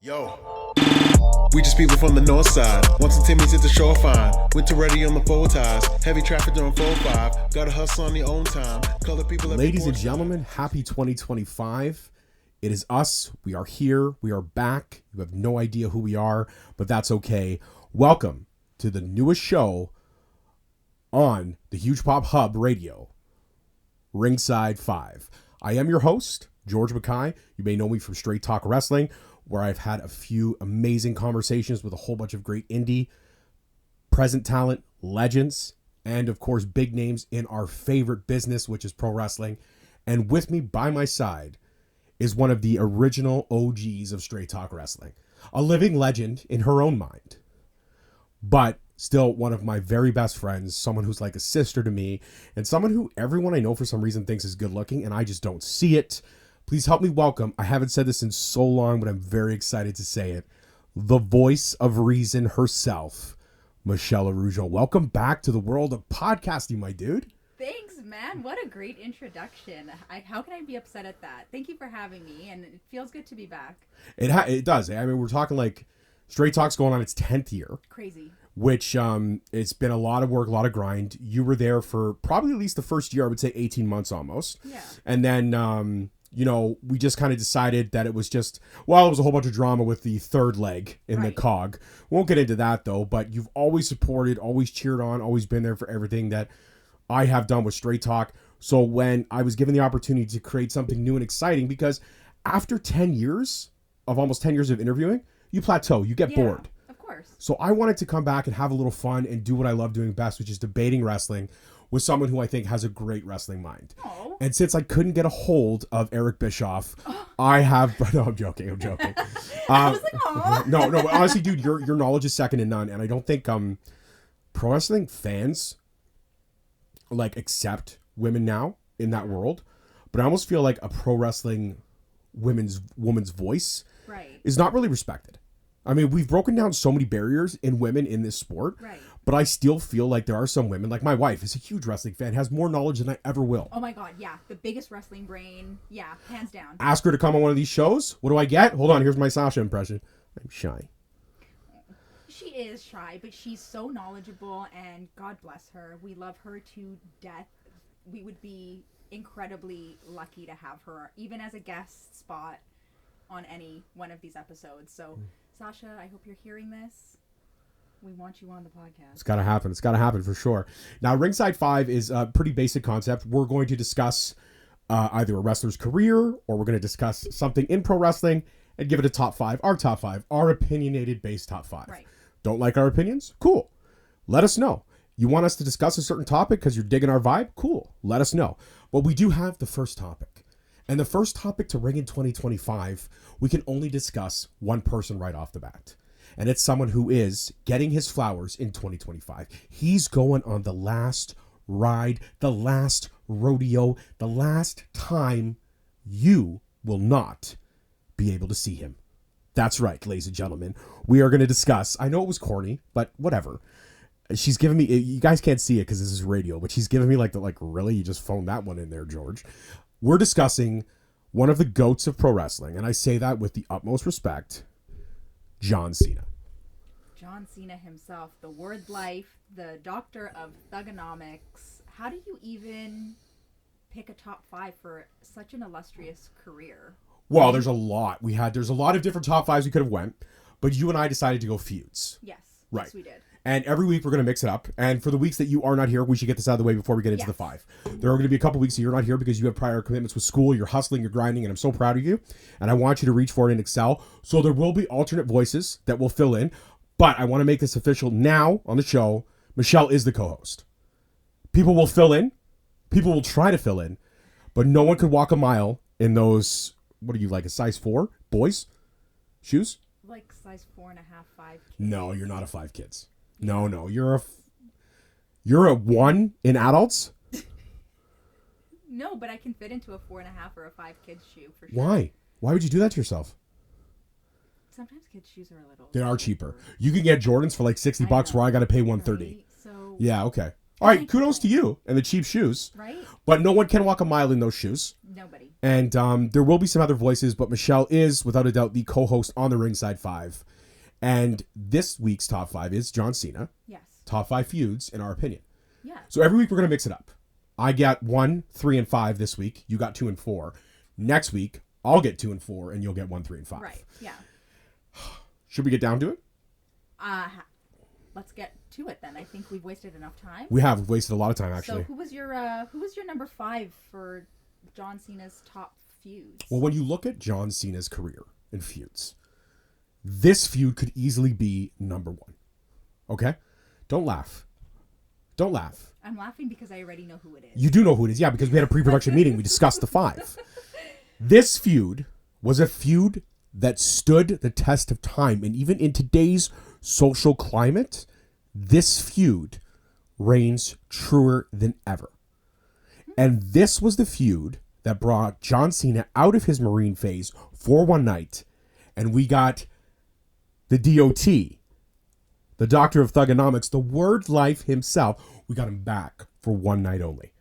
Yo, we just people from the north side. Want some Timmy's at the shore fine. Winter ready on the full ties. Heavy traffic during 4-5. Gotta hustle on the own time. Color people. Ladies and gentlemen, happy 2025. It is us. We are here. We are back. You have no idea who we are, but that's okay. Welcome to the newest show on the Huge Pop Hub Radio, Ringside 5. I am your host, George McKay. You may know me from Straight Talk Wrestling, where I've had a few amazing conversations with a whole bunch of great indie, present talent, legends, and of course, big names in our favorite business, which is pro wrestling. And with me by my side is one of the original OGs of Straight Talk Wrestling, a living legend in her own mind, but still one of my very best friends, someone who's like a sister to me, and someone who everyone I know for some reason thinks is good looking, and I just don't see it. Please help me welcome, I haven't said this in so long, but I'm very excited to say it, the voice of reason herself, Michelle Araujo. Welcome back to the world of podcasting, my dude. Thanks, man. What a great introduction. How can I be upset at that? Thank you for having me, and it feels good to be back. It does. I mean, we're talking like Straight Talk's going on its 10th year. Crazy. Which it's been a lot of work, a lot of grind. You were there for probably at least the first year, I would say 18 months almost. Yeah. And then... we just kind of decided that it was just, well, it was a whole bunch of drama with the third leg in the cog. Won't get into that though, but you've always supported, always cheered on, always been there for everything that I have done with Straight Talk. So when I was given the opportunity to create something new and exciting, because after 10 years of almost 10 years of interviewing, you plateau, you get bored. Of course. So I wanted to come back and have a little fun and do what I love doing best, which is debating wrestling with someone who I think has a great wrestling mind. Oh. And since I couldn't get a hold of Eric Bischoff, I have... No, I'm joking. I was like, aw. No, honestly, dude, your knowledge is second to none. And I don't think pro wrestling fans like accept women now in that world. But I almost feel like a pro wrestling woman's voice is not really respected. I mean, we've broken down so many barriers in women in this sport, but I still feel like there are some women, like my wife is a huge wrestling fan, has more knowledge than I ever will. Oh my God, yeah. The biggest wrestling brain. Yeah, hands down. Ask her to come on one of these shows. What do I get? Hold on, here's my Sasha impression. I'm shy. She is shy, but she's so knowledgeable, and God bless her. We love her to death. We would be incredibly lucky to have her, even as a guest spot on any one of these episodes. So, Sasha, I hope you're hearing this. We want you on the podcast. It's got to happen. It's got to happen for sure. Now, Ringside 5 is a pretty basic concept. We're going to discuss either a wrestler's career, or we're going to discuss something in pro wrestling and give it a top 5, our opinionated base top 5. Right. Don't like our opinions? Cool. Let us know. You want us to discuss a certain topic because you're digging our vibe? Cool. Let us know. But we do have the first topic. And the first topic to Ring in 2025, we can only discuss one person right off the bat. And it's someone who is getting his flowers in 2025. He's going on the last ride, the last rodeo, the last time you will not be able to see him. That's right, ladies and gentlemen. We are going to discuss, I know it was corny, but whatever. She's giving me, you guys can't see it because this is radio, but she's giving me like, really? You just phoned that one in there, George. We're discussing one of the GOATs of pro wrestling, and I say that with the utmost respect, John Cena. John Cena himself, the word life, the doctor of thugonomics. How do you even pick a top 5 for such an illustrious career? Well, there's a lot. There's a lot of different top 5s we could have went, but you and I decided to go feuds. Yes. Right. Yes, we did. And every week we're going to mix it up. And for the weeks that you are not here, we should get this out of the way before we get into the 5. There are going to be a couple weeks that you're not here because you have prior commitments with school. You're hustling, you're grinding, and I'm so proud of you. And I want you to reach for it and excel. So there will be alternate voices that will fill in. But I want to make this official now on the show. Michelle is the co-host. People will fill in. People will try to fill in. But no one could walk a mile in those, what are you, like a size 4 boys? Shoes? Like size 4.5, 5 kids. No, you're not a 5 kids. No, you're a 1 in adults. No, but I can fit into a 4.5 or a 5 kids shoe for sure. Why? Why would you do that to yourself? Sometimes kids' shoes are a little. They are cheaper. You can get Jordans for like $60 where I got to pay $130. Right? So yeah, okay. All right, kudos to you and the cheap shoes. Right? But no one can walk a mile in those shoes. Nobody. And there will be some other voices, but Michelle is, without a doubt, the co-host on the Ringside Five. And this week's top 5 is John Cena. Yes. Top 5 feuds, in our opinion. Yeah. So every week we're going to mix it up. I got 1, 3, and 5 this week. You got 2 and 4. Next week, I'll get 2 and 4, and you'll get 1, 3, and 5. Right. Yeah. Should we get down to it? Let's get to it then. I think we've wasted enough time. We have. We've wasted a lot of time, actually. So who was your number 5 for John Cena's top feuds? Well, when you look at John Cena's career in feuds, this feud could easily be number 1. Okay? Don't laugh. Don't laugh. I'm laughing because I already know who it is. You do know who it is, yeah, because we had a pre-production meeting. We discussed the 5. This feud was a feud that stood the test of time. And even in today's social climate, this feud reigns truer than ever. And this was the feud that brought John Cena out of his Marine phase for one night. And we got the DOT, the Doctor of Thugonomics, the Word Life himself. We got him back for one night only.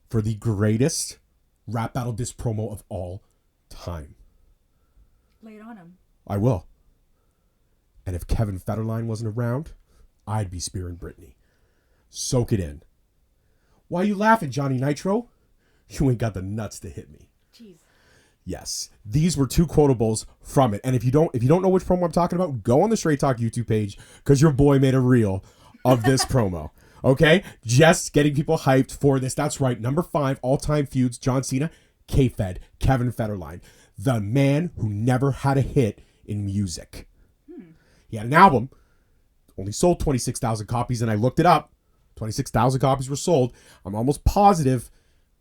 For the greatest rap battle disc promo of all time. Lay it on him. I will. And if Kevin Federline wasn't around, I'd be spearing Brittany. Soak it in. Why you laughing, Johnny Nitro? You ain't got the nuts to hit me. Jeez. Yes, these were 2 quotables from it. And if you don't know which promo I'm talking about, go on the Straight Talk YouTube page because your boy made a reel of this promo. Okay, just getting people hyped for this. That's right, number 5 all-time feuds: John Cena, K-Fed, Kevin Federline, the man who never had a hit in music. He had an album, only sold 26,000 copies, and I looked it up. 26,000 copies were sold. I'm almost positive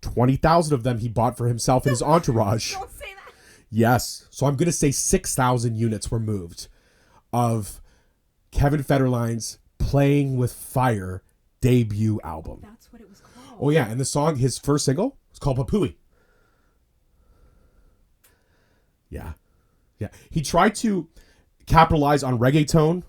20,000 of them he bought for himself and his entourage. Don't say that. Yes. So I'm going to say 6,000 units were moved of Kevin Federline's Playing with Fire debut album. That's what it was called. Oh, yeah. And the song, his first single, was called Papui. Yeah. Yeah. He tried to capitalize on reggaeton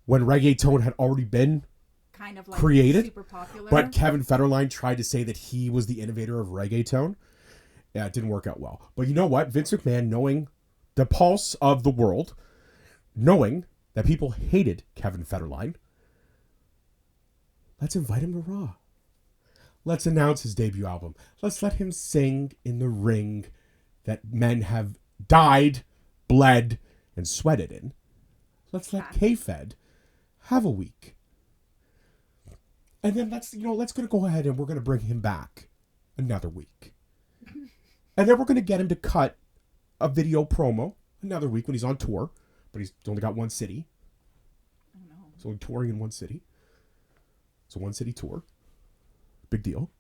when reggaeton had already been kind of like created, super popular. but Kevin Federline tried to say that he was the innovator of reggaeton. Yeah, it didn't work out well. But you know what? Vince McMahon, knowing the pulse of the world, knowing that people hated Kevin Federline, let's invite him to Raw. Let's announce his debut album. Let's let him sing in the ring that men have died, bled, and sweated in. Let's let K-Fed have a week. And then let's go ahead and we're going to bring him back another week. And then we're going to get him to cut a video promo another week when he's on tour. But he's only got one city. I know. He's only touring in one city. It's a one-city tour. Big deal.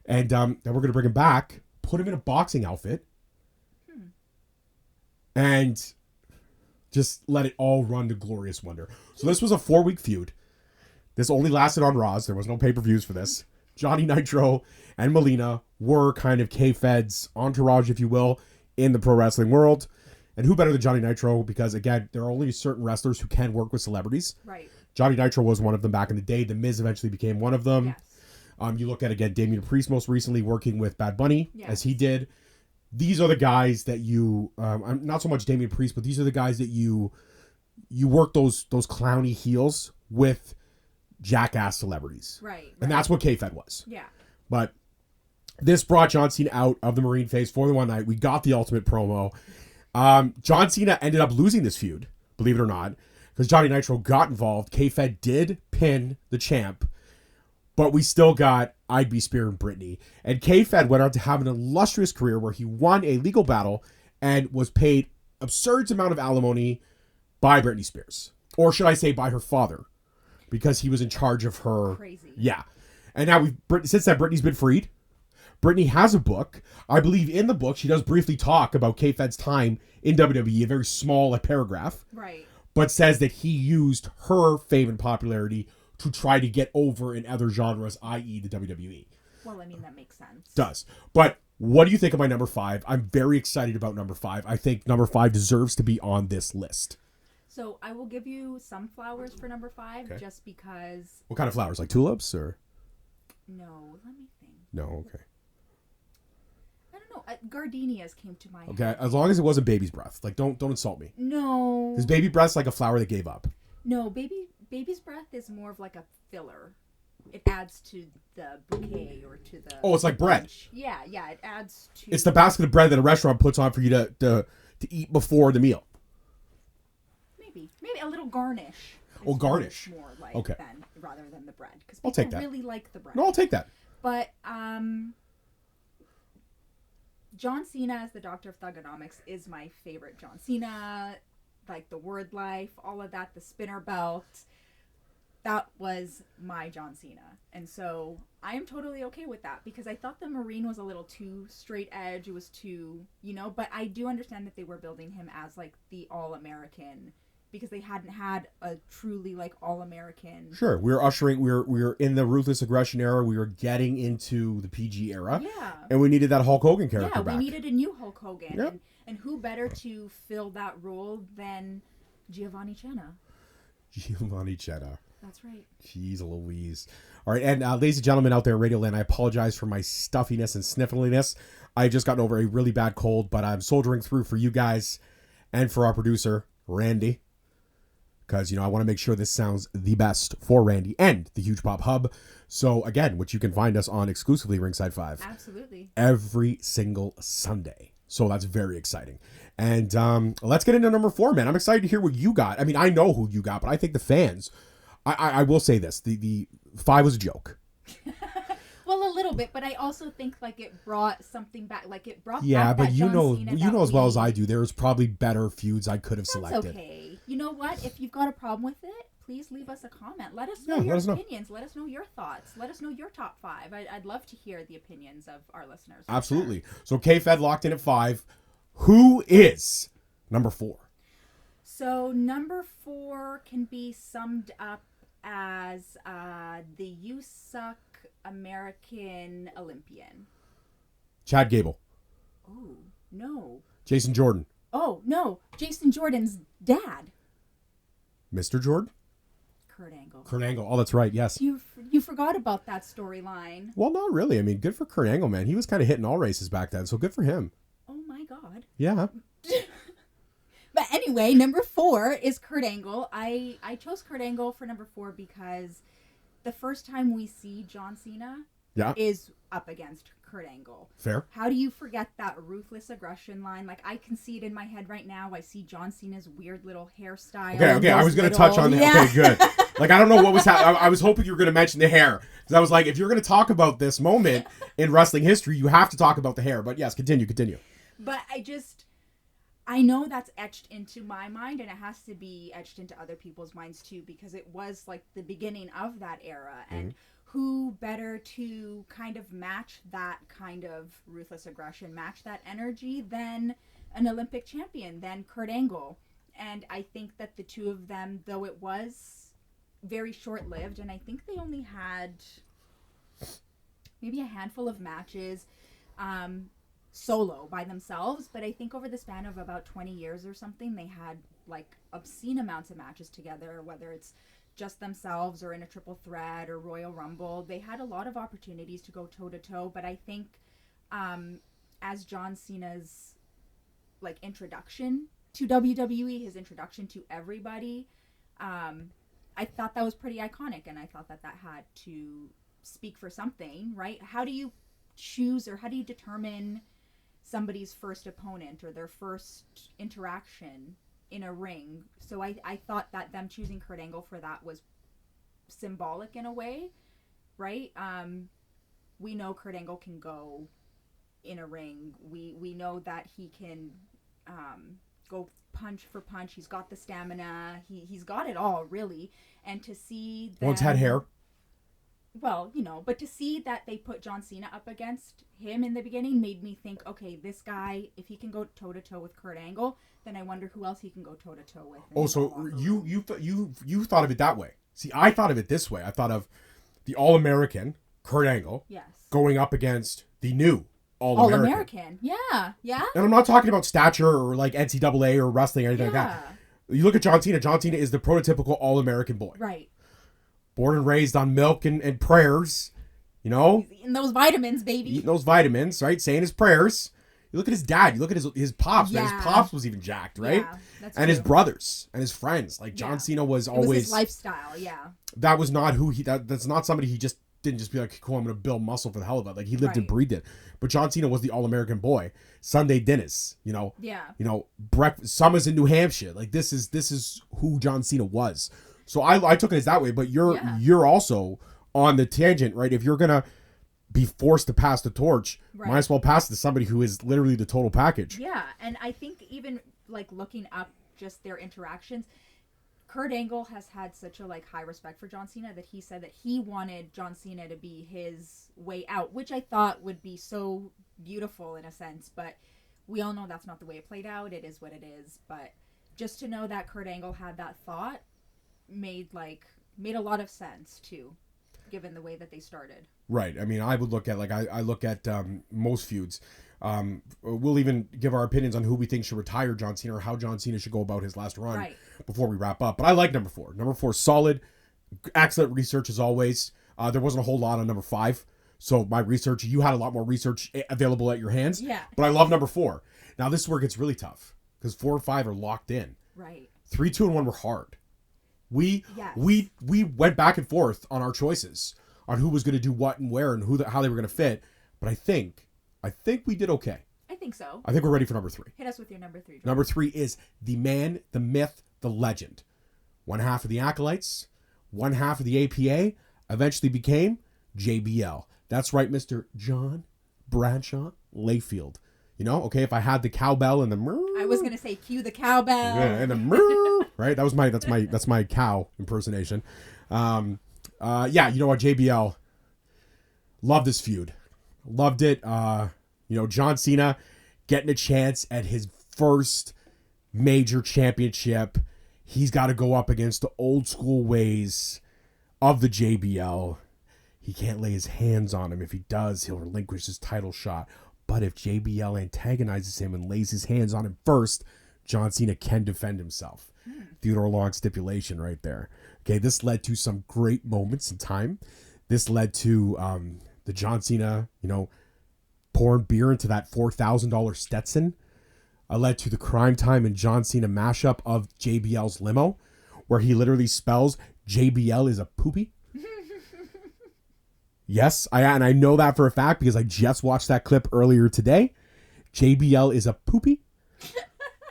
And then we're going to bring him back, put him in a boxing outfit, and just let it all run to glorious wonder. So this was a 4-week feud. This only lasted on Raws. There was no pay-per-views for this. Johnny Nitro and Melina were kind of K-Fed's entourage, if you will, in the pro wrestling world. And who better than Johnny Nitro? Because, again, there are only certain wrestlers who can work with celebrities. Right. Johnny Nitro was one of them back in the day. The Miz eventually became one of them. Yes. You look at, again, Damian Priest most recently working with Bad Bunny, Yes. as he did. These are the guys that you, not so much Damian Priest, but these are the guys that you work those clowny heels with jackass celebrities. Right. And that's what K-Fed was. Yeah. But this brought John Cena out of the Marine phase for the one night. We got the ultimate promo. John Cena ended up losing this feud, believe it or not, because Johnny Nitro got involved. K-Fed did pin the champ, but we still got I'd Be Spearing Brittany. And K-Fed went on to have an illustrious career where he won a legal battle and was paid absurd amount of alimony by Britney Spears. Or should I say by her father, because he was in charge of her. Crazy. Yeah. And now since that Britney's been freed, Brittany has a book. I believe in the book, she does briefly talk about K-Fed's time in WWE, a very small paragraph. Right. But says that he used her fame and popularity to try to get over in other genres, i.e. the WWE. Well, I mean, that makes sense. Does. But what do you think of my number 5? I'm very excited about number 5. I think number 5 deserves to be on this list. So I will give you some flowers for number 5, Okay. just because. What kind of flowers? Like tulips or? No, let me think. No, okay. I don't know. Gardenias came to my Okay, head. as long as it wasn't baby's breath. Like, don't insult me. No. Because baby breath's like a flower that gave up. No, baby's breath is more of like a filler. It adds to the bouquet or to the. Oh, it's like bread. bunch. Yeah, it adds to. It's the basket of bread that a restaurant puts on for you to eat before the meal. Maybe a little garnish. Oh, garnish. More like Okay. rather than the bread, because I'll people take that. really like the bread. No, I'll take that. But John Cena as the Doctor of Thugonomics is my favorite John Cena. Like the word life, all of that, the spinner belt. That was my John Cena. And so I am totally okay with that, because I thought the Marine was a little too straight edge. It was too, but I do understand that they were building him as like the all-American, because they hadn't had a truly like all-American. Sure, we were in the ruthless aggression era. We were getting into the PG era. Yeah. And we needed that Hulk Hogan character back. We needed a new Hulk Hogan. Yep. And who better to fill that role than Giovanni Cena? Giovanni Cena. That's right. Jeez Louise. All right, and ladies and gentlemen out there in Radio Land, I apologize for my stuffiness and sniffliness. I've just gotten over a really bad cold, but I'm soldiering through for you guys and for our producer, Randy. Because, I want to make sure this sounds the best for Randy and the Huge Pop Hub. So, again, which you can find us on exclusively Ringside 5. Absolutely. Every single Sunday. So that's very exciting. And let's get into number 4, man. I'm excited to hear what you got. I mean, I know who you got, but I think the fans... I will say this. The 5 was a joke. Well, a little bit, but I also think like it brought something back. Like it brought Yeah, back but that you John know Cena as well as I do, there's probably better feuds I could have That's selected. okay. You know what? If you've got a problem with it, please leave us a comment. Let us know Yeah, your let us know. opinions. Let us know your thoughts. Let us know your top 5. I'd love to hear the opinions of our listeners. for Absolutely. sure. So K-Fed locked in at 5. Who is number 4? So number 4 can be summed up as the You Suck American Olympian. Chad Gable. Oh, no. Jason Jordan. Oh, no. Jason Jordan's dad. Mr. Jordan? Kurt Angle. Kurt Angle. Oh, that's right. Yes. You forgot about that storyline. Well, not really. I mean, good for Kurt Angle, man. He was kind of hitting all races back then, so good for him. Oh, my God. Yeah. But anyway, number 4 is Kurt Angle. I chose Kurt Angle for number 4 because the first time we see John Cena is up against Kurt Angle. Fair. How do you forget that ruthless aggression line? Like, I can see it in my head right now. I see John Cena's weird little hairstyle. Okay. I was going to touch on that. Yeah. Okay, good. Like, I don't know what was happening. I was hoping you were going to mention the hair. Because I was like, if you're going to talk about this moment in wrestling history, you have to talk about the hair. But yes, continue. But I know that's etched into my mind, and it has to be etched into other people's minds too, because it was like the beginning of that era. And who better to kind of match that kind of ruthless aggression, match that energy than an Olympic champion, than Kurt Angle. And I think that the two of them, though it was very short-lived, and I think they only had maybe a handful of matches solo by themselves, but I think over the span of about 20 years or something, they had like obscene amounts of matches together, whether it's just themselves or in a triple threat or Royal Rumble. They had a lot of opportunities to go toe-to-toe, but I think as John Cena's like introduction to WWE, his introduction to everybody, I thought that was pretty iconic, and I thought that had to speak for something, right? How do you choose, or how do you determine somebody's first opponent or their first interaction in a ring? So I thought that them choosing Kurt Angle for that was symbolic in a way, right? We know Kurt Angle can go in a ring. We know that he can go punch for punch. He's got the stamina. He's got it all, really. And to see that... Once had hair. Well, but to see that they put John Cena up against him in the beginning made me think, okay, this guy, if he can go toe-to-toe with Kurt Angle, then I wonder who else he can go toe-to-toe with. Oh, so you thought of it that way. See, I thought of it this way. I thought of the All-American, Kurt Angle, going up against the new All-American. Yeah. And I'm not talking about stature or like NCAA or wrestling or anything like that. You look at John Cena. John Cena is the prototypical all-American boy. Right. Born and raised on milk and prayers. You know? He's eating those vitamins, baby. Eating those vitamins, right? Saying his prayers. You look at his dad. You look at his pops. Man, his pops was even jacked, right? Yeah, that's and true. his brothers and his friends. Like John Cena was always. It was his lifestyle, yeah. That was not who he. That's not somebody he just didn't just be like, cool, I'm going to build muscle for the hell of it. Like he lived and breathed it. But John Cena was the all-American boy. Sunday dinners, you know. Yeah. You know, breakfast, summers in New Hampshire. Like this is who John Cena was. So I took it as that way. But you're also on the tangent, right? If you're gonna be forced to pass the torch, might as well pass it to somebody who is literally the total package. Yeah, and I think even like looking up just their interactions, Kurt Angle has had such a like high respect for John Cena that he said that he wanted John Cena to be his way out, which I thought would be so beautiful in a sense, but we all know that's not the way it played out. It is what it is, but just to know that Kurt Angle had that thought made a lot of sense too, given the way that they started. Right. I mean, I would look at I look at most feuds. We'll even give our opinions on who we think should retire John Cena or how John Cena should go about his last run before we wrap up. But I like number 4. Number 4 is solid. Excellent research as always. There wasn't a whole lot on number 5. So my research, you had a lot more research available at your hands. Yeah. But I love number 4. Now this is where it gets really tough because 4 and 5 are locked in. Right. 3, 2, and 1 were hard. We went back and forth on our choices on who was going to do what and where and how they were going to fit. But I think we did okay. I think so. I think we're ready for number 3. Hit us with your number 3. John. Number 3 is the man, the myth, the legend. One half of the Acolytes, one half of the APA, eventually became JBL. That's right, Mr. John Bradshaw Layfield. You know, okay, if I had the cowbell and the I was gonna say cue the cowbell. Yeah, and the right? That's my cow impersonation. Yeah, you know what, JBL. Love this feud. Loved it. You know, John Cena getting a chance at his first major championship. He's got to go up against the old school ways of the JBL. He can't lay his hands on him. If he does, he'll relinquish his title shot. But if JBL antagonizes him and lays his hands on him first, John Cena can defend himself. Theodore Long stipulation right there. Okay, this led to some great moments in time. This led to the John Cena, you know, pouring beer into that $4,000 Stetson. Led to the Crime Time and John Cena mashup of JBL's limo, where he literally spells JBL is a poopy. Yes, I know that for a fact because I just watched that clip earlier today. JBL is a poopy.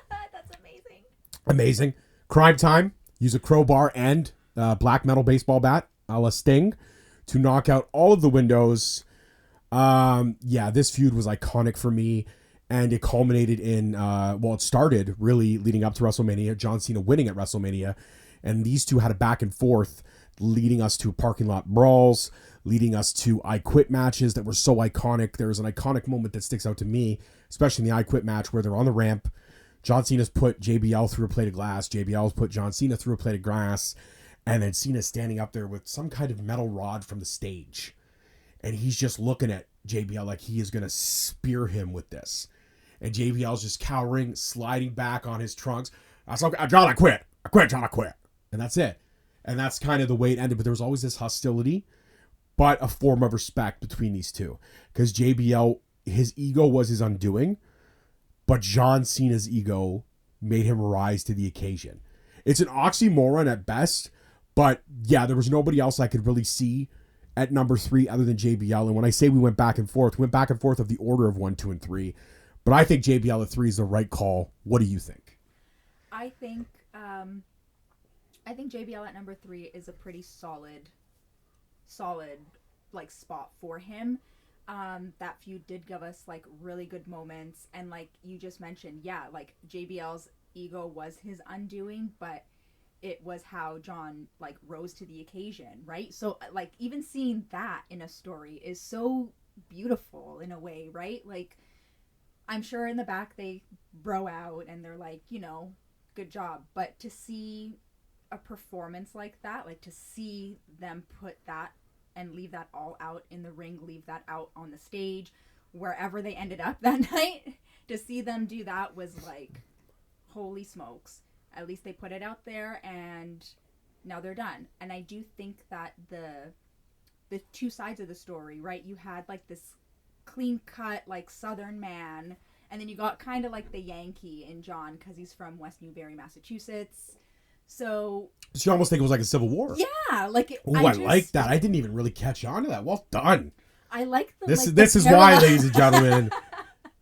That's amazing. Amazing. Crime Time. Use a crowbar and black metal baseball bat, a la Sting, to knock out all of the windows. Yeah, this feud was iconic for me. And it culminated in, it started really leading up to WrestleMania, John Cena winning at WrestleMania. And these two had a back and forth leading us to parking lot brawls, leading us to I Quit matches that were so iconic. There was an iconic moment that sticks out to me, especially in the I Quit match where they're on the ramp. John Cena's put JBL through a plate of glass. JBL's put John Cena through a plate of glass. And then Cena's standing up there with some kind of metal rod from the stage. And he's just looking at JBL like he is going to spear him with this. And JBL's just cowering, sliding back on his trunks. John, I quit. John, I quit. And that's it. And that's kind of the way it ended. But there was always this hostility, but a form of respect between these two. Because JBL, his ego was his undoing, but John Cena's ego made him rise to the occasion. It's an oxymoron at best, but yeah, there was nobody else I could really see at number 3 other than JBL. And when I say we went back and forth of the order of 1, 2, and 3. But I think JBL at 3 is the right call. What do you think? I think JBL at number 3 is a pretty solid like spot for him. That feud did give us like really good moments, and like you just mentioned, yeah, like JBL's ego was his undoing, but it was how John like rose to the occasion, right? So like even seeing that in a story is so beautiful in a way, right? Like I'm sure in the back they bro out and they're like, you know, good job. But to see a performance like that, like to see them put that and leave that all out in the ring, leave that out on the stage, wherever they ended up that night, to see them do that was like, holy smokes. At least they put it out there, and now they're done. And I do think that the two sides of the story, right? You had like this clean cut like Southern man, and then you got kind of like the Yankee in John because he's from West Newbury, Massachusetts. So you almost think it was like a civil war. Yeah, like it, I like that. I didn't even really catch on to that. Well done. I like the this is why, ladies and gentlemen,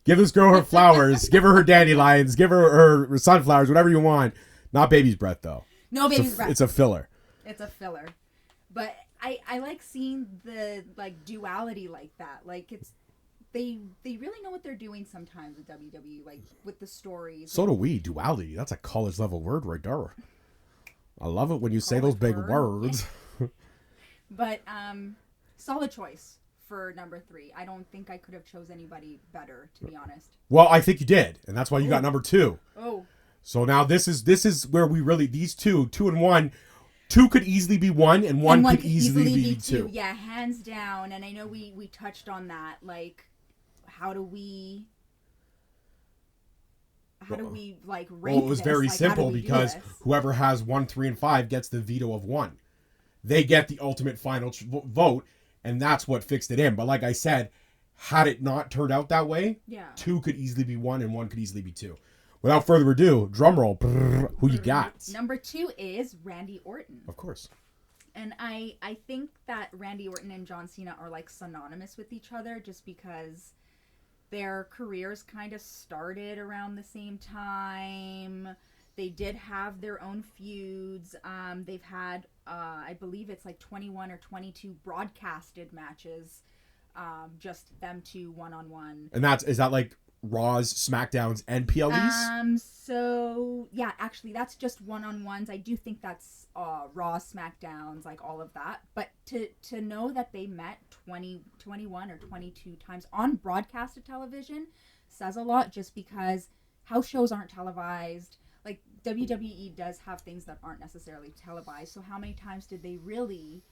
give this girl her flowers, give her her dandelions, give her her sunflowers, whatever you want. Not baby's breath though. No baby's breath. It's a filler. It's a filler, but I like seeing the like duality like that. Like it's they really know what they're doing sometimes with WWE, like with the stories. So do we. Duality. That's a college level word right there. I love it when you say those big words. But solid choice for number 3. I don't think I could have chose anybody better, to be honest. Well, I think you did, and that's why you got number 2. Oh. So now this is where we really, these 2 and 1, 2 could easily be 1 and 1 could easily be 2. Yeah, hands down. And I know we touched on that. Like, how do we like rank Well, it was this? very like, simple because whoever has 1, 3, and 5 gets the veto of 1. They get the ultimate final vote, and that's what fixed it in. But like I said, had it not turned out that way, 2 could easily be 1 and 1 could easily be 2. Without further ado, drum roll. Who you got? Number 2 is Randy Orton. Of course. And I think that Randy Orton and John Cena are like synonymous with each other just because their careers kind of started around the same time. They did have their own feuds. They've had, I believe it's like 21 or 22 broadcasted matches. Just them two one-on-one. And is that like Raws, SmackDowns, and PLEs? So yeah, actually that's just one-on-ones. I do think that's Raw, SmackDowns, like all of that. But to know that they met 21 or 22 times on broadcasted television says a lot, just because house shows aren't televised. Like WWE does have things that aren't necessarily televised. So how many times did they really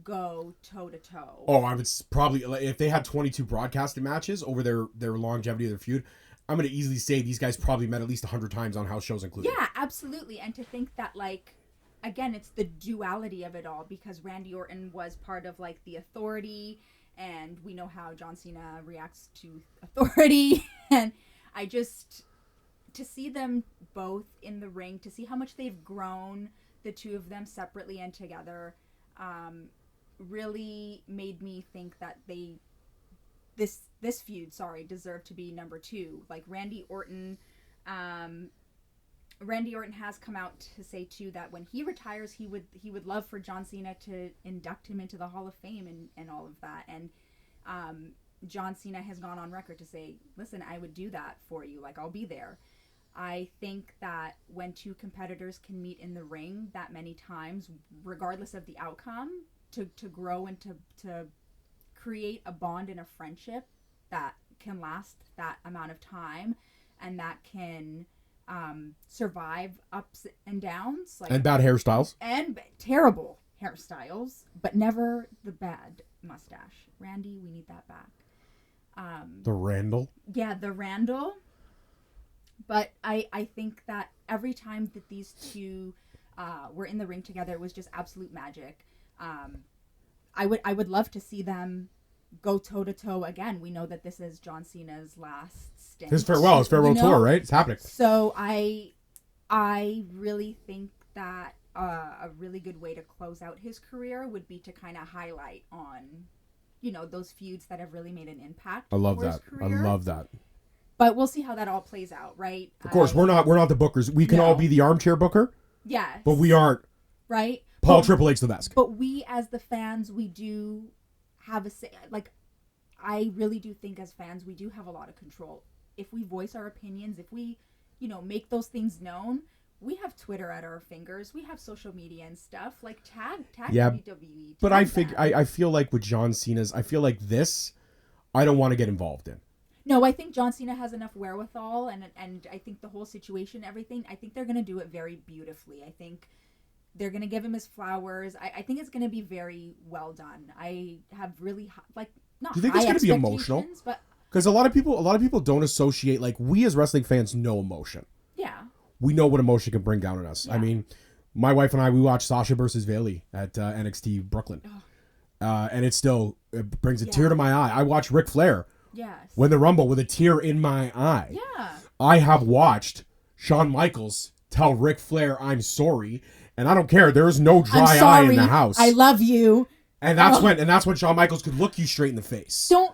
go toe to toe? Oh, I would probably, if they had 22 broadcasted matches over their longevity of their feud, I'm going to easily say these guys probably met at least 100 times on house shows included. Yeah, absolutely. And to think that, like, again, it's the duality of it all, because Randy Orton was part of like the Authority, and we know how John Cena reacts to Authority. And I just, to see them both in the ring, to see how much they've grown, the two of them separately and together, really made me think that this feud, deserved to be number 2. Like Randy Orton has come out to say too that when he retires, he would love for John Cena to induct him into the Hall of Fame and all of that. And John Cena has gone on record to say, listen, I would do that for you. Like, I'll be there. I think that when two competitors can meet in the ring that many times, regardless of the outcome, to grow and to create a bond and a friendship that can last that amount of time, and that can survive ups and downs, like, and bad hairstyles, and terrible hairstyles, but never the bad mustache. Randy, we need that back. The Randall. Yeah, the Randall. But I think that every time that these two were in the ring together, it was just absolute magic. I would love to see them go toe to toe again. We know that this is John Cena's last stint. His farewell tour, right? It's happening. So I really think that a really good way to close out his career would be to kind of highlight on, those feuds that have really made an impact. I love that. I love that. But we'll see how that all plays out, right? Of course, we're not the bookers. We can all be the armchair booker. Yes. But we aren't. Right? Triple H the best. But we, as the fans, we do have a say. Like, I really do think as fans, we do have a lot of control. If we voice our opinions, if we, make those things known, we have Twitter at our fingers. We have social media and stuff. Like, tag WWE. But I feel like with John Cena's, I feel like this, I don't want to get involved in. No, I think John Cena has enough wherewithal, and I think the whole situation, everything, I think they're going to do it very beautifully. I think they're going to give him his flowers. I think it's going to be very well done. I have really, not. Do you think it's going to be emotional? But because a lot of people don't associate, like, we as wrestling fans know emotion. Yeah. we know what emotion can bring down on us. Yeah. I mean, my wife and I, we watched Sasha versus Bayley at NXT Brooklyn. And it brings a tear to my eye. I watched Ric Flair win the Rumble with a tear in my eye. Yeah. I have watched Shawn Michaels tell Ric Flair, I'm sorry. And I don't care. There is no dry eye in the house. I love you. And that's when Shawn Michaels could look you straight in the face. I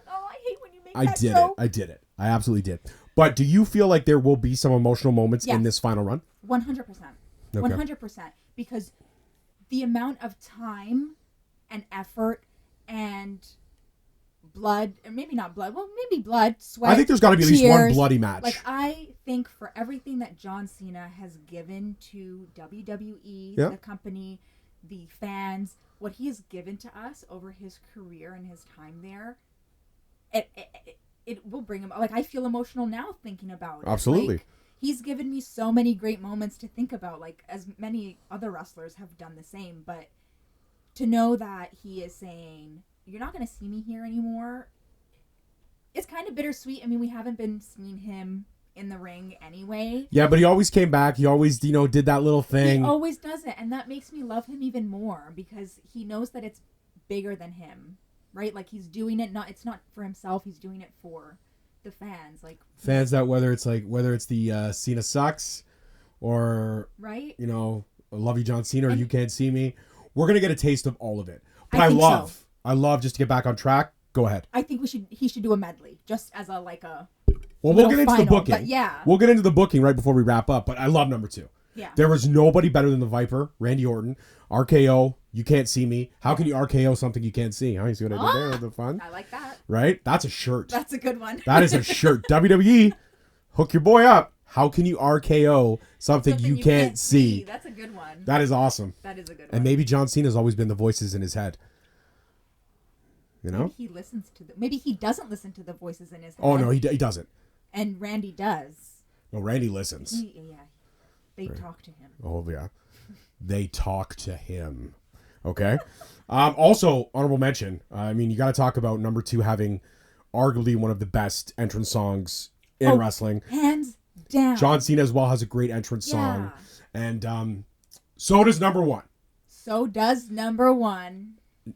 hate when you make that joke. I did it. I absolutely did. But do you feel like there will be some emotional moments in this final run? 100%. Okay. 100%. Because the amount of time and effort and blood, or maybe not blood, well, maybe blood, sweat, I think there's got to be at least one bloody match. Like, I think for everything that John Cena has given to WWE, the company, the fans, what he has given to us over his career and his time there, it will bring him. Like, I feel emotional now thinking about it. Absolutely. Like, he's given me so many great moments to think about, like, as many other wrestlers have done the same. But to know that he is saying, you're not going to see me here anymore, it's kind of bittersweet. I mean, we haven't been seeing him in the ring anyway. Yeah, but he always came back. He always, did that little thing. He always does it. And that makes me love him even more because he knows that it's bigger than him, right? Like, he's doing it, it's not for himself. He's doing it for the fans. Like, fans that whether it's the Cena sucks or, right? I love you, John Cena, or you can't see me. We're going to get a taste of all of it. But I love just to get back on track. Go ahead. I think he should do a medley just as a well, we'll get into the booking. But yeah. We'll get into the booking right before we wrap up, but I love number 2. Yeah. There was nobody better than the Viper, Randy Orton. RKO, you can't see me. How can you RKO something you can't see? Huh? You see what I did there? The fun? I like that. Right? That's a shirt. That's a good one. That is a shirt. WWE, hook your boy up. How can you RKO something you can't see? That's a good one. That is awesome. That is a good one. And maybe John Cena's always been the voices in his head. Maybe he listens to maybe he doesn't listen to the voices in his head. Oh, no, he doesn't. And Randy does. No, Randy listens. They talk to him. Oh, yeah. They talk to him. Okay. Also, honorable mention. I mean, you got to talk about number 2 having arguably one of the best entrance songs in wrestling. Hands down. John Cena as well has a great entrance song. And so does number 1. So does number 1.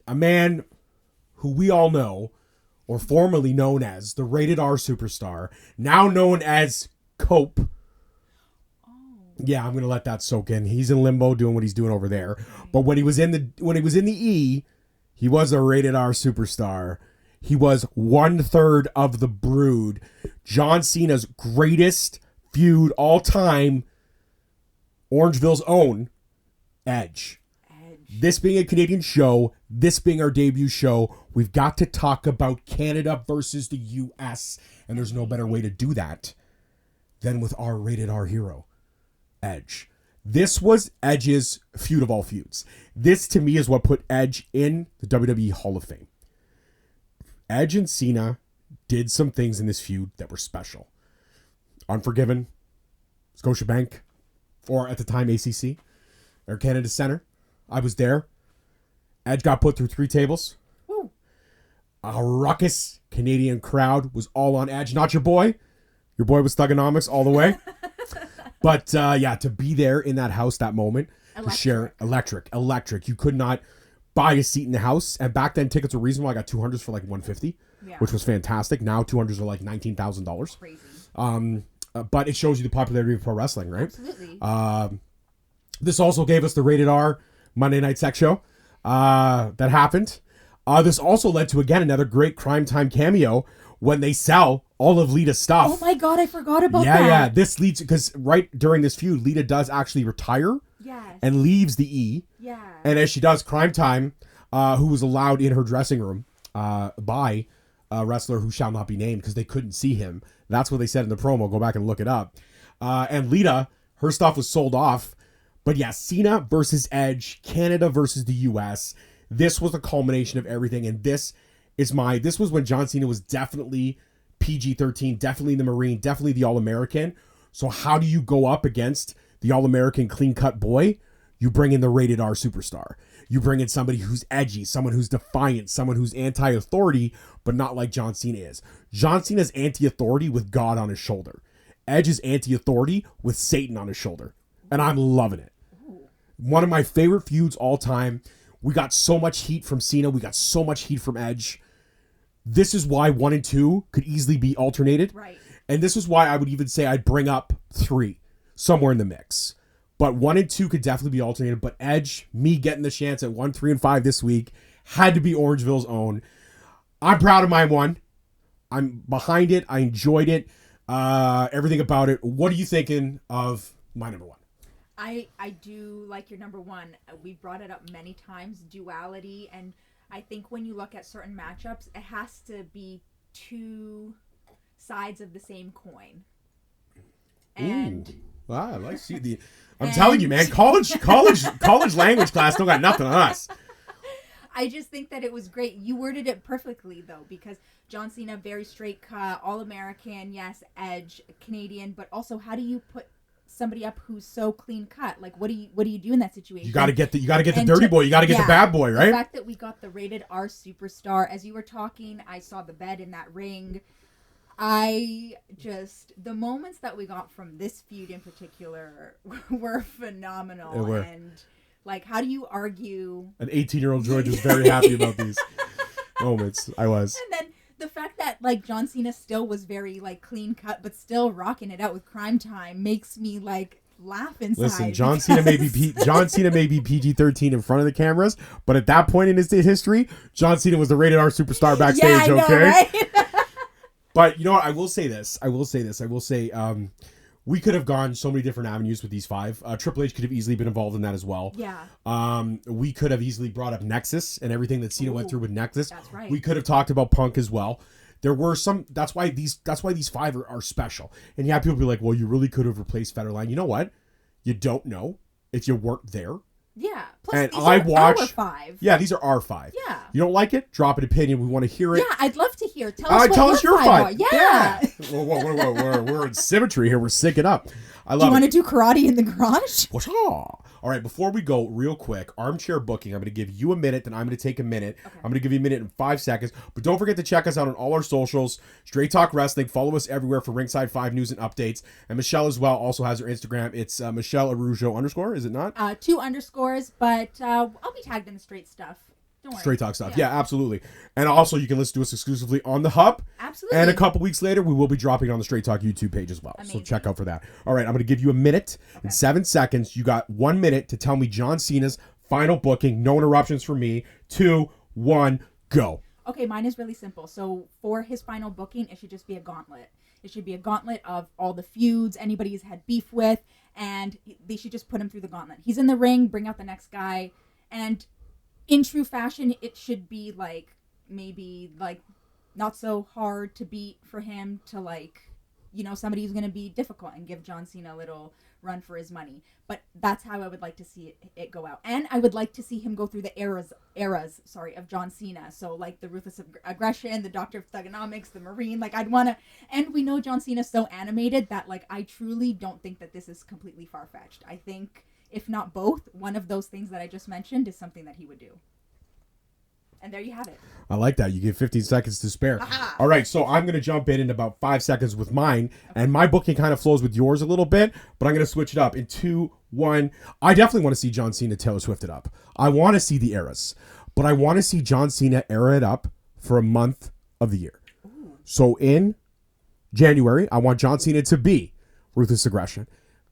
A man who we all know, or formerly known as the Rated R Superstar, now known as Cope. Yeah, I'm gonna let that soak in. He's in limbo doing what he's doing over there. But when he was in the E, he was a Rated R Superstar. He was 1/3 of the Brood. John Cena's greatest feud all time. Orangeville's own Edge. This being a Canadian show, this being our debut show, we've got to talk about Canada versus the US. And there's no better way to do that than with our Rated R hero, Edge. This was Edge's feud of all feuds. This, to me, is what put Edge in the WWE Hall of Fame. Edge and Cena did some things in this feud that were special. Unforgiven, Scotiabank, or at the time ACC, Air Canada Centre. I was there. Edge got put through 3 tables. Woo. A ruckus Canadian crowd was all on Edge. Not your boy. Your boy was Thugonomics all the way. But to be there in that house that moment, to share electric. You could not buy a seat in the house. And back then, tickets were reasonable. I got 200s for like $150, which was fantastic. Now 200s are like $19,000. Crazy. But it shows you the popularity of pro wrestling, right? Absolutely. This also gave us the Rated R Monday Night Sex Show that happened. This also led to, again, another great Crime Time cameo when they sell all of Lita's stuff. Oh my God, I forgot about that. Yeah. This leads, because right during this feud, Lita does actually retire and leaves the E. Yeah. And as she does, Crime Time, who was allowed in her dressing room by a wrestler who shall not be named because they couldn't see him. That's what they said in the promo. Go back and look it up. And Lita, her stuff was sold off. But yeah, Cena versus Edge, Canada versus the US. This was the culmination of everything. And this was when John Cena was definitely PG-13, definitely the Marine, definitely the All-American. So how do you go up against the All-American clean-cut boy? You bring in the Rated R Superstar. You bring in somebody who's edgy, someone who's defiant, someone who's anti-authority, but not like John Cena is. John Cena's anti-authority with God on his shoulder. Edge is anti-authority with Satan on his shoulder. And I'm loving it. One of my favorite feuds all time. We got so much heat from Cena. We got so much heat from Edge. This is why 1 and 2 could easily be alternated. Right. And this is why I would even say I'd bring up 3 somewhere in the mix. But 1 and 2 could definitely be alternated. But Edge, me getting the chance at 1, 3, and 5 this week, had to be Orangeville's own. I'm proud of my one. I'm behind it. I enjoyed it. Everything about it. What are you thinking of my number 1? I do like your number 1. We've brought it up many times, duality. And I think when you look at certain matchups, it has to be 2 sides of the same coin. And... Wow, I like see the. I'm telling you, man, college language class don't got nothing on us. I just think that it was great. You worded it perfectly though, because John Cena, very straight cut, all American, yes, Edge, Canadian, but also how do you put somebody up who's so clean cut? Like, what do you do in that situation? You got to get the dirty boy. You got to get the bad boy, right? The fact that we got the rated R superstar, as you were talking, I saw the bed in that ring. The moments that we got from this feud in particular were phenomenal. They were. And, like, how do you argue? An 18-year-old George was very happy about these moments. I was. And then the fact that, like, John Cena still was very, like, clean cut, but still rocking it out with Crime Time makes me, like, laugh inside. Listen, John Cena may be PG-13 in front of the cameras, but at that point in his history, John Cena was the rated R superstar backstage. Yeah, I know, okay. Right? But you know what? I will say this. We could have gone so many different avenues with these 5. Triple H could have easily been involved in that as well. Yeah. We could have easily brought up Nexus and everything that Cena went through with Nexus. That's right. We could have talked about Punk as well. There were some. That's why these 5 are special. And yeah, people be like, "Well, you really could have replaced Federline." You know what? You don't know if you weren't there. Yeah. Plus, And these I are watch. our 5. Yeah, these are our 5. Yeah. You don't like it? Drop an opinion. We want to hear it. Yeah, I'd love to hear. Tell us your 5 are. Yeah. Yeah. Whoa, we're in symmetry here. We're syncing up. I love it. Do you want to do karate in the garage? All right, before we go, real quick, armchair booking. I'm going to give you a minute, then I'm going to take a minute. Okay. I'm going to give you a minute and 5 seconds. But don't forget to check us out on all our socials. Straight Talk Wrestling. Follow us everywhere for Ringside 5 news and updates. And Michelle as well also has her Instagram. It's Michelle Araujo _ is it not? 2 underscores, but I'll be tagged in the straight stuff. Don't worry. Straight Talk stuff. Yeah, absolutely. And also, you can listen to us exclusively on the Hub. Absolutely. And a couple weeks later, we will be dropping on the Straight Talk YouTube page as well. Amazing. So check out for that. All right, I'm going to give you a minute and 7 seconds. You got 1 minute to tell me John Cena's final booking. No interruptions for me. 2, 1, go. Okay, mine is really simple. So for his final booking, it should just be a gauntlet. It should be a gauntlet of all the feuds, anybody he's had beef with, and they should just put him through the gauntlet. He's in the ring, bring out the next guy, and in true fashion, it should be like maybe like not so hard to beat for him to like, you know, somebody who's going to be difficult and give John Cena a little run for his money. But that's how I would like to see it go out. And I would like to see him go through the eras of John Cena. So like the Ruthless Aggression, the Doctor of Thugonomics, the Marine, like I'd want to, and we know John Cena's so animated that like I truly don't think that this is completely far-fetched. I think if not both, one of those things that I just mentioned is something that he would do. And there you have it. I like that. You get 15 seconds to spare. Aha. All right, so I'm going to jump in about 5 seconds with mine. Okay. And my booking kind of flows with yours a little bit, but I'm going to switch it up in 2, 1. I definitely want to see John Cena Taylor Swift it up. I want to see the eras, but I want to see John Cena era it up for a month of the year. Ooh. So in January, I want John Cena to be Ruthless Aggression.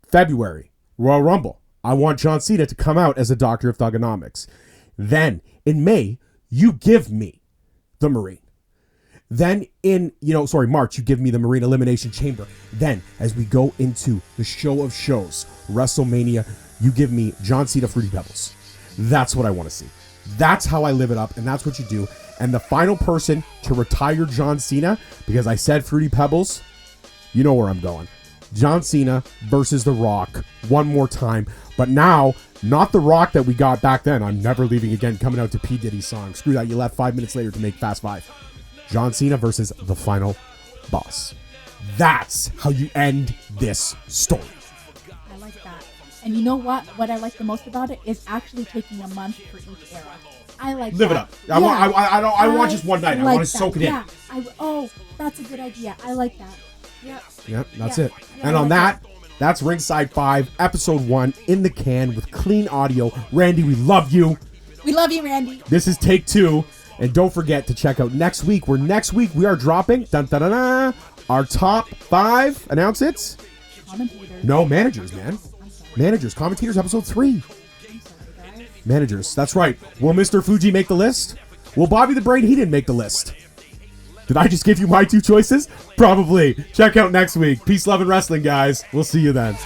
February, Royal Rumble. I want John Cena to come out as a Doctor of Thugonomics. Then in May, you give me the Marine. Then in, March, you give me the Marine Elimination Chamber. Then as we go into the show of shows, WrestleMania, you give me John Cena Fruity Pebbles. That's what I want to see. That's how I live it up, and that's what you do. And the final person to retire John Cena, because I said Fruity Pebbles, you know where I'm going. John Cena versus The Rock one more time. But now, not The Rock that we got back then. I'm never leaving again, coming out to P. Diddy's song. Screw that, you left 5 minutes later to make Fast 5. John Cena versus the final boss. That's how you end this story. I like that. And you know what? What I like the most about it is actually taking a month for each era. I like Live that. it up. I want just one night. I want to soak it in. Yeah. That's a good idea. I like that. Yep. Yep, that's Yeah. it. And on that, that's Ringside 5, episode 1 in the can with clean audio. Randy, we love you. We love you, Randy. This is take 2. And don't forget to check out next week, where next week we are dropping our top 5. Announce it. Commentators. No, managers, man. Managers. Commentators, episode 3. I'm sorry, guys. Managers. That's right. Will Mr. Fuji make the list? Will Bobby the Brain Heenan make the list? Did I just give you my 2 choices? Probably. Check out next week. Peace, love, and wrestling, guys. We'll see you then.